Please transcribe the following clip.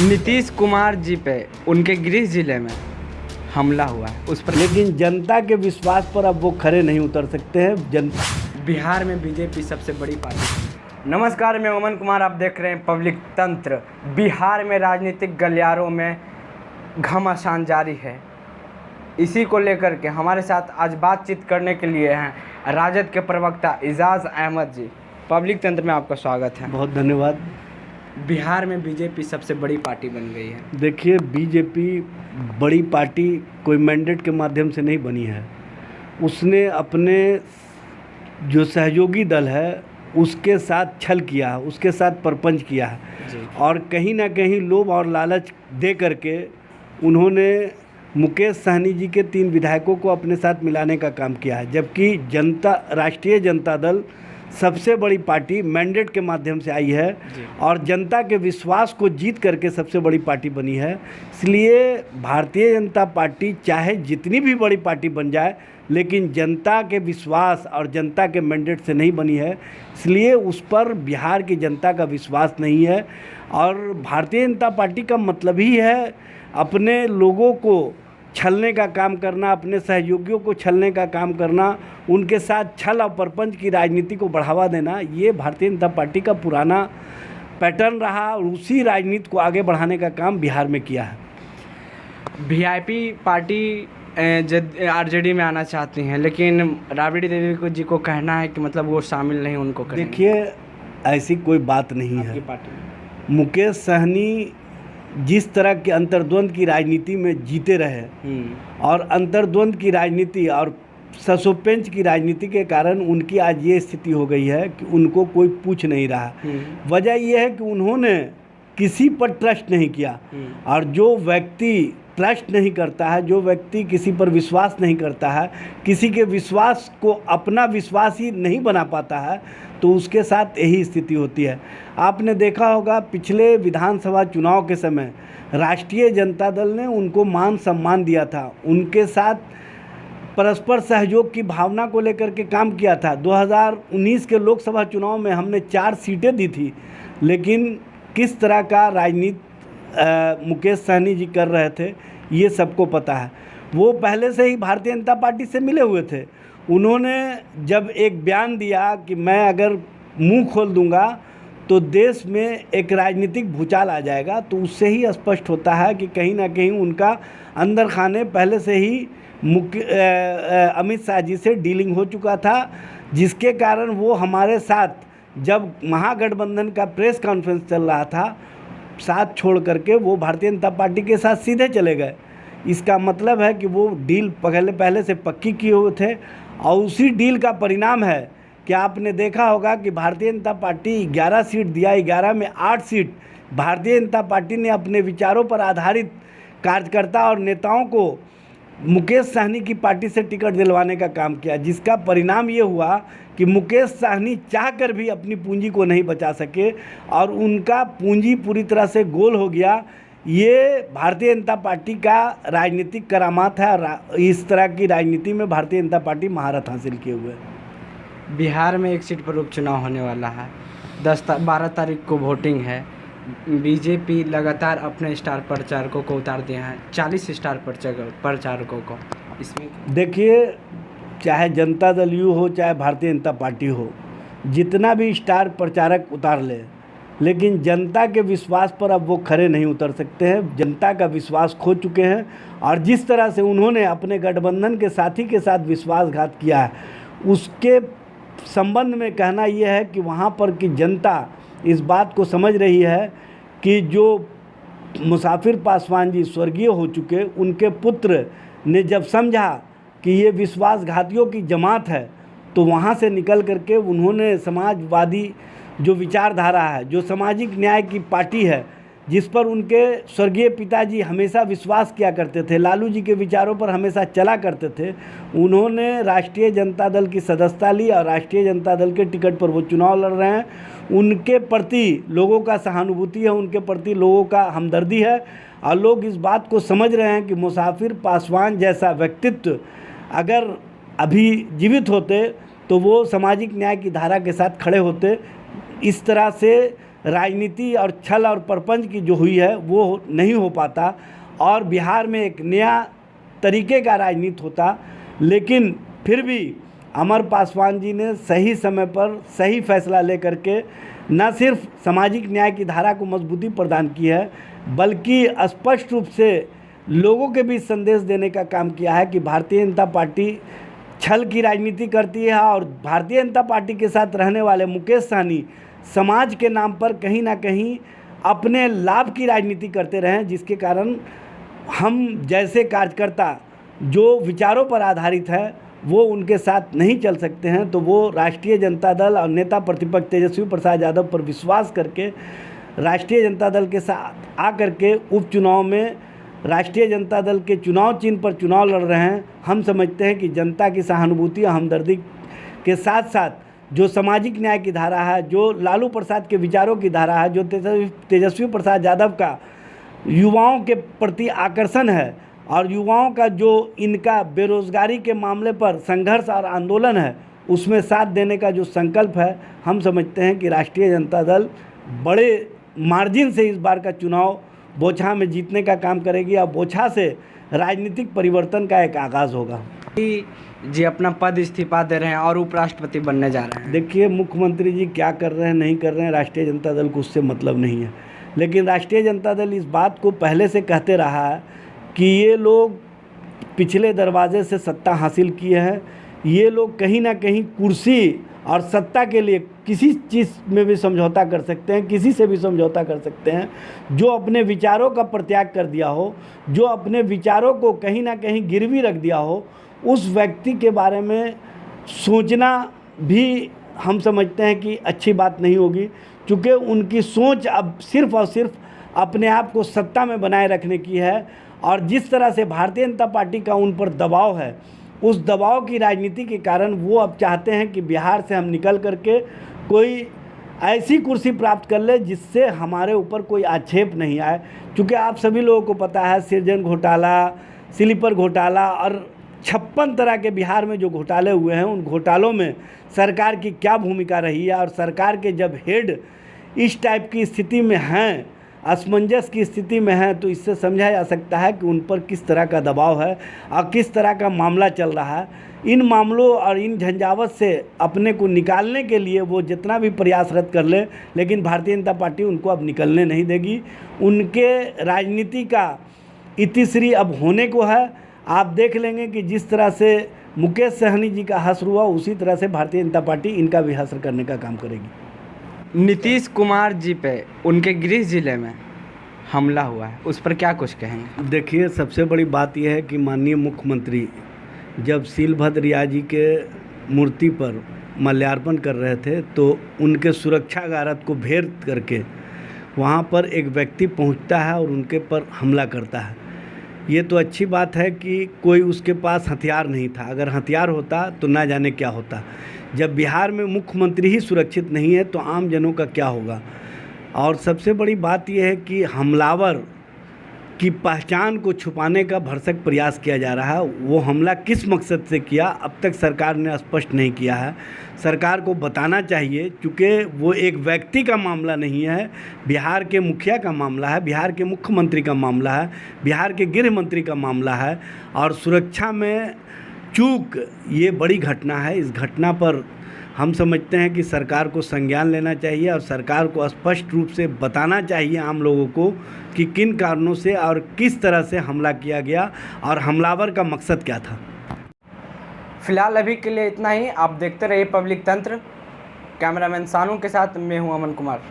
नीतीश कुमार जी पे उनके गृह जिले में हमला हुआ है उस पर, लेकिन जनता के विश्वास पर अब वो खरे नहीं उतर सकते हैं। बिहार में बीजेपी सबसे बड़ी पार्टी। नमस्कार, मैं अमन कुमार, आप देख रहे हैं पब्लिक तंत्र। बिहार में राजनीतिक गलियारों में घमासान जारी है। इसी को लेकर के हमारे साथ आज बातचीत करने के लिए हैं राजद के प्रवक्ता एजाज अहमद जी। पब्लिक तंत्र में आपका स्वागत है। बहुत धन्यवाद। बिहार में बीजेपी सबसे बड़ी पार्टी बन गई है। देखिए, बीजेपी बड़ी पार्टी कोई मैंडेट के माध्यम से नहीं बनी है। उसने अपने जो सहयोगी दल है उसके साथ छल किया है, उसके साथ परपंच किया है और कहीं ना कहीं लोभ और लालच दे करके उन्होंने मुकेश सहनी जी के 3 विधायकों को अपने साथ मिलाने का काम किया है। जबकि राष्ट्रीय जनता दल सबसे बड़ी पार्टी मैंडेट के माध्यम से आई है और जनता के विश्वास को जीत करके सबसे बड़ी पार्टी बनी है। इसलिए भारतीय जनता पार्टी चाहे जितनी भी बड़ी पार्टी बन जाए, लेकिन जनता के विश्वास और जनता के मैंडेट से नहीं बनी है। इसलिए उस पर बिहार की जनता का विश्वास नहीं है और भारतीय जनता पार्टी का मतलब ही है अपने लोगों को छलने का काम करना, अपने सहयोगियों को छलने का काम करना, उनके साथ छल और परपंच की राजनीति को बढ़ावा देना। ये भारतीय जनता पार्टी का पुराना पैटर्न रहा और उसी राजनीति को आगे बढ़ाने का काम बिहार में किया है। वीआईपी पार्टी आरजेडी में आना चाहती हैं, लेकिन राबड़ी देवी जी को कहना है कि मतलब वो शामिल नहीं, उनको करेंगे। देखिए, ऐसी कोई बात नहीं है। पार्टी मुकेश सहनी जिस तरह के अंतर्द्वंद की राजनीति में जीते रहे और अंतर्द्वंद की राजनीति और सस्पेंस की राजनीति के कारण उनकी आज ये स्थिति हो गई है कि उनको कोई पूछ नहीं रहा। वजह यह है कि उन्होंने किसी पर ट्रस्ट नहीं किया और जो व्यक्ति ट्रस्ट नहीं करता है, जो व्यक्ति किसी पर विश्वास नहीं करता है, किसी के विश्वास को अपना विश्वास ही नहीं बना पाता है, तो उसके साथ यही स्थिति होती है। आपने देखा होगा पिछले विधानसभा चुनाव के समय राष्ट्रीय जनता दल ने उनको मान सम्मान दिया था, उनके साथ परस्पर सहयोग की भावना को लेकर के काम किया था। 2019 के लोकसभा चुनाव में हमने 4 सीटें दी थी, लेकिन किस तरह का राजनीति मुकेश सहनी जी कर रहे थे ये सबको पता है। वो पहले से ही भारतीय जनता पार्टी से मिले हुए थे। उन्होंने जब एक बयान दिया कि मैं अगर मुंह खोल दूंगा तो देश में एक राजनीतिक भूचाल आ जाएगा, तो उससे ही स्पष्ट होता है कि कहीं ना कहीं उनका अंदर खाने पहले से ही अमित शाह जी से डीलिंग हो चुका था, जिसके कारण वो हमारे साथ जब महागठबंधन का प्रेस कॉन्फ्रेंस चल रहा था, साथ छोड़ करके वो भारतीय जनता पार्टी के साथ सीधे चले गए। इसका मतलब है कि वो डील पहले से पक्की किए हुए थे और उसी डील का परिणाम है कि आपने देखा होगा कि भारतीय जनता पार्टी 11 सीट दिया, 11 में 8 सीट भारतीय जनता पार्टी ने अपने विचारों पर आधारित कार्यकर्ता और नेताओं को मुकेश सहनी की पार्टी से टिकट दिलवाने का काम किया, जिसका परिणाम ये हुआ कि मुकेश सहनी चाहकर भी अपनी पूंजी को नहीं बचा सके और उनका पूंजी पूरी तरह से गोल हो गया। ये भारतीय जनता पार्टी का राजनीतिक करामात है और इस तरह की राजनीति में भारतीय जनता पार्टी महारत हासिल किए हुए है। बिहार में एक सीट पर उपचुनाव होने वाला है। 12 तारीख को वोटिंग है। बीजेपी लगातार अपने स्टार प्रचारकों को उतार दिए हैं, 40 स्टार प्रचारकों को। इसमें देखिए, चाहे जनता दल यू हो चाहे भारतीय जनता पार्टी हो, जितना भी स्टार प्रचारक उतार ले, लेकिन जनता के विश्वास पर अब वो खरे नहीं उतर सकते हैं। जनता का विश्वास खो चुके हैं और जिस तरह से उन्होंने अपने गठबंधन के साथी के साथ विश्वासघात किया है, उसके संबंध में कहना यह है कि वहाँ पर की जनता इस बात को समझ रही है कि जो मुसाफिर पासवान जी स्वर्गीय हो चुके, उनके पुत्र ने जब समझा कि ये विश्वासघातियों की जमात है, तो वहाँ से निकल करके उन्होंने समाजवादी जो विचारधारा है, जो सामाजिक न्याय की पार्टी है, जिस पर उनके स्वर्गीय पिताजी हमेशा विश्वास किया करते थे, लालू जी के विचारों पर हमेशा चला करते थे, उन्होंने राष्ट्रीय जनता दल की सदस्यता ली और राष्ट्रीय जनता दल के टिकट पर वो चुनाव लड़ रहे हैं। उनके प्रति लोगों का सहानुभूति है, उनके प्रति लोगों का हमदर्दी है और लोग इस बात को समझ रहे हैं कि मुसाफिर पासवान जैसा व्यक्तित्व अगर अभी जीवित होते तो वो सामाजिक न्याय की धारा के साथ खड़े होते। इस तरह से राजनीति और छल और प्रपंच की जो हुई है वो नहीं हो पाता और बिहार में एक नया तरीके का राजनीति होता। लेकिन फिर भी अमर पासवान जी ने सही समय पर सही फैसला लेकर के न सिर्फ सामाजिक न्याय की धारा को मजबूती प्रदान की है, बल्कि स्पष्ट रूप से लोगों के बीच संदेश देने का काम किया है कि भारतीय जनता पार्टी छल की राजनीति करती है और भारतीय जनता पार्टी के साथ रहने वाले मुकेश सहनी समाज के नाम पर कहीं ना कहीं अपने लाभ की राजनीति करते रहें, जिसके कारण हम जैसे कार्यकर्ता जो विचारों पर आधारित है वो उनके साथ नहीं चल सकते हैं। तो वो राष्ट्रीय जनता दल और नेता प्रतिपक्ष तेजस्वी प्रसाद यादव पर विश्वास करके राष्ट्रीय जनता दल के साथ आकर के उपचुनाव में राष्ट्रीय जनता दल के चुनाव चिन्ह पर चुनाव लड़ रहे हैं। हम समझते हैं कि जनता की सहानुभूति और हमदर्दी के साथ साथ जो सामाजिक न्याय की धारा है, जो लालू प्रसाद के विचारों की धारा है, जो तेजस्वी प्रसाद यादव का युवाओं के प्रति आकर्षण है और युवाओं का जो इनका बेरोजगारी के मामले पर संघर्ष और आंदोलन है, उसमें साथ देने का जो संकल्प है, हम समझते हैं कि राष्ट्रीय जनता दल बड़े मार्जिन से इस बार का चुनाव बोछा में जीतने का काम करेगी और बोछा से राजनीतिक परिवर्तन का एक आगाज़ होगा। जी अपना पद इस्तीफा दे रहे हैं और उपराष्ट्रपति बनने जा रहे हैं। देखिए, मुख्यमंत्री जी क्या कर रहे हैं नहीं कर रहे हैं, राष्ट्रीय जनता दल को उससे मतलब नहीं है। लेकिन राष्ट्रीय जनता दल इस बात को पहले से कहते रहा है कि ये लोग पिछले दरवाजे से सत्ता हासिल किए हैं, ये लोग कहीं ना कहीं कुर्सी और सत्ता के लिए किसी चीज़ में भी समझौता कर सकते हैं, किसी से भी समझौता कर सकते हैं। जो अपने विचारों का परित्याग कर दिया हो, जो अपने विचारों को कहीं ना कहीं गिरवी रख दिया हो, उस व्यक्ति के बारे में सोचना भी हम समझते हैं कि अच्छी बात नहीं होगी, क्योंकि उनकी सोच अब सिर्फ और सिर्फ अपने आप को सत्ता में बनाए रखने की है। और जिस तरह से भारतीय जनता पार्टी का उन पर दबाव है, उस दबाव की राजनीति के कारण वो अब चाहते हैं कि बिहार से हम निकल करके कोई ऐसी कुर्सी प्राप्त कर ले जिससे हमारे ऊपर कोई आक्षेप नहीं आए। क्योंकि आप सभी लोगों को पता है, सृजन घोटाला, स्लीपर घोटाला और 56 तरह के बिहार में जो घोटाले हुए हैं, उन घोटालों में सरकार की क्या भूमिका रही है। और सरकार के जब हेड इस टाइप की स्थिति में हैं, असमंजस की स्थिति में हैं, तो इससे समझा जा सकता है कि उन पर किस तरह का दबाव है और किस तरह का मामला चल रहा है। इन मामलों और इन झंझावत से अपने को निकालने के लिए वो जितना भी प्रयासरत कर ले, लेकिन भारतीय जनता पार्टी उनको अब निकलने नहीं देगी। उनके राजनीति का इतिश्री अब होने को है। आप देख लेंगे कि जिस तरह से मुकेश सहनी जी का हश्र हुआ, उसी तरह से भारतीय जनता पार्टी इनका भी हश्र करने का काम करेगी। नीतीश कुमार जी पे उनके गृह जिले में हमला हुआ है, उस पर क्या कुछ कहेंगे? देखिए, सबसे बड़ी बात यह है कि माननीय मुख्यमंत्री जब सीलभद्र रियाजी के मूर्ति पर माल्यार्पण कर रहे थे, तो उनके सुरक्षा गारद को भेद करके वहाँ पर एक व्यक्ति पहुँचता है और उनके पर हमला करता है। ये तो अच्छी बात है कि कोई उसके पास हथियार नहीं था, अगर हथियार होता तो ना जाने क्या होता। जब बिहार में मुख्यमंत्री ही सुरक्षित नहीं है तो आम जनों का क्या होगा। और सबसे बड़ी बात यह है कि हमलावर की पहचान को छुपाने का भरसक प्रयास किया जा रहा है। वो हमला किस मकसद से किया, अब तक सरकार ने स्पष्ट नहीं किया है। सरकार को बताना चाहिए, क्योंकि वो एक व्यक्ति का मामला नहीं है, बिहार के मुखिया का मामला है, बिहार के मुख्यमंत्री का मामला है, बिहार के गृह मंत्री का मामला है। और सुरक्षा में चूक ये बड़ी घटना है। इस घटना पर हम समझते हैं कि सरकार को संज्ञान लेना चाहिए और सरकार को स्पष्ट रूप से बताना चाहिए आम लोगों को कि किन कारणों से और किस तरह से हमला किया गया और हमलावर का मकसद क्या था। फिलहाल अभी के लिए इतना ही। आप देखते रहिए पब्लिक तंत्र। कैमरामैन सानू के साथ मैं हूं अमन कुमार।